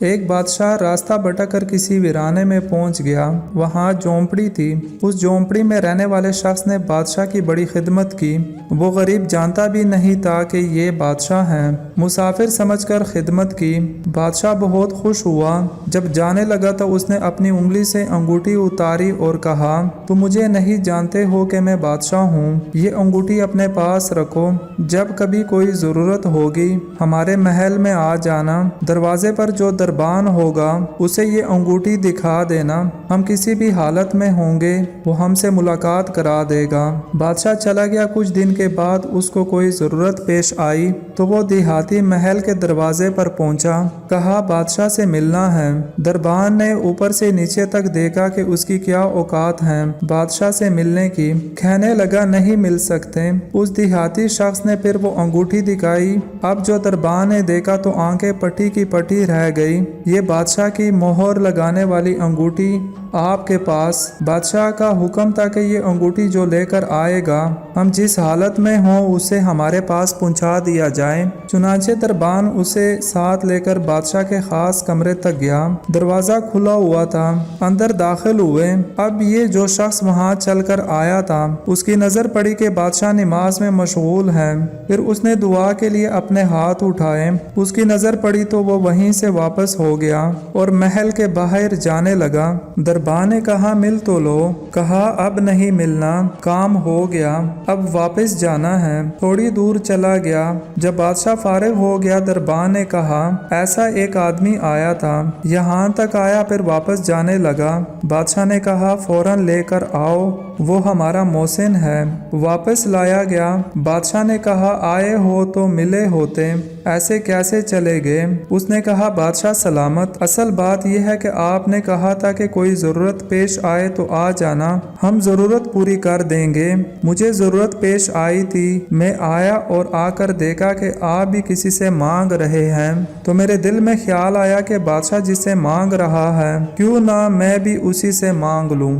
ایک بادشاہ راستہ بھٹک کر کسی ویرانے میں پہنچ گیا۔ وہاں جھونپڑی تھی۔ اس جھونپڑی میں رہنے والے شخص نے بادشاہ کی بڑی خدمت کی۔ وہ غریب جانتا بھی نہیں تھا کہ یہ بادشاہ ہیں۔ مسافر سمجھ کر خدمت کی۔ بادشاہ بہت خوش ہوا۔ جب جانے لگا تو اس نے اپنی انگلی سے انگوٹھی اتاری اور کہا، تم مجھے نہیں جانتے ہو کہ میں بادشاہ ہوں۔ یہ انگوٹھی اپنے پاس رکھو۔ جب کبھی کوئی ضرورت ہوگی ہمارے محل میں آ جانا۔ دروازے پر جو دربان ہوگا اسے یہ انگوٹھی دکھا دینا۔ ہم کسی بھی حالت میں ہوں گے وہ ہم سے ملاقات کرا دے گا۔ بادشاہ چلا گیا۔ کچھ دن کے بعد اس کو کوئی ضرورت پیش آئی تو وہ دیہاتی محل کے دروازے پر پہنچا۔ کہا، بادشاہ سے ملنا ہے۔ دربان نے اوپر سے نیچے تک دیکھا کہ اس کی کیا اوقات ہیں بادشاہ سے ملنے کی۔ کہنے لگا، نہیں مل سکتے۔ اس دیہاتی شخص نے پھر وہ انگوٹھی دکھائی۔ اب جو دربان نے دیکھا تو آنکھیں پٹی کی پٹی رہ گئی۔ یہ بادشاہ کی مہر لگانے والی انگوٹھی آپ کے پاس۔ بادشاہ کا حکم تھا کہ یہ انگوٹھی جو لے کر آئے گا ہم جس حالت میں ہوں اسے ہمارے پاس پہنچا دیا جائے۔ چنانچہ دربان اسے ساتھ لے کر بادشاہ کے خاص کمرے تک گیا۔ دروازہ کھلا ہوا تھا۔ اندر داخل ہوئے۔ اب یہ جو شخص وہاں چل کر آیا تھا اس کی نظر پڑی کہ بادشاہ نماز میں مشغول ہے۔ پھر اس نے دعا کے لیے اپنے ہاتھ اٹھائے۔ اس کی نظر پڑی تو وہ وہیں سے واپس ہو گیا اور محل کے باہر جانے لگا۔ دربان نے کہا، مل تو لو۔ کہا، اب نہیں ملنا، کام ہو گیا، اب واپس جانا ہے۔ تھوڑی دور چلا گیا۔ جب بادشاہ فارغ ہو گیا دربان نے کہا، ایسا ایک آدمی آیا تھا، یہاں تک آیا پھر واپس جانے لگا۔ بادشاہ نے کہا، فوراً لے کر آؤ، وہ ہمارا محسن ہے۔ واپس لایا گیا۔ بادشاہ نے کہا، آئے ہو تو ملے ہوتے، ایسے کیسے چلے گئے؟ اس نے کہا، بادشاہ سلامت، اصل بات یہ ہے کہ آپ نے کہا تھا کہ کوئی ضرورت پیش آئے تو آ جانا، ہم ضرورت پوری کر دیں گے۔ مجھے ضرورت پیش آئی تھی، میں آیا اور آ کر دیکھا کہ آپ بھی کسی سے مانگ رہے ہیں، تو میرے دل میں خیال آیا کہ بادشاہ جس سے مانگ رہا ہے کیوں نہ میں بھی اسی سے مانگ لوں۔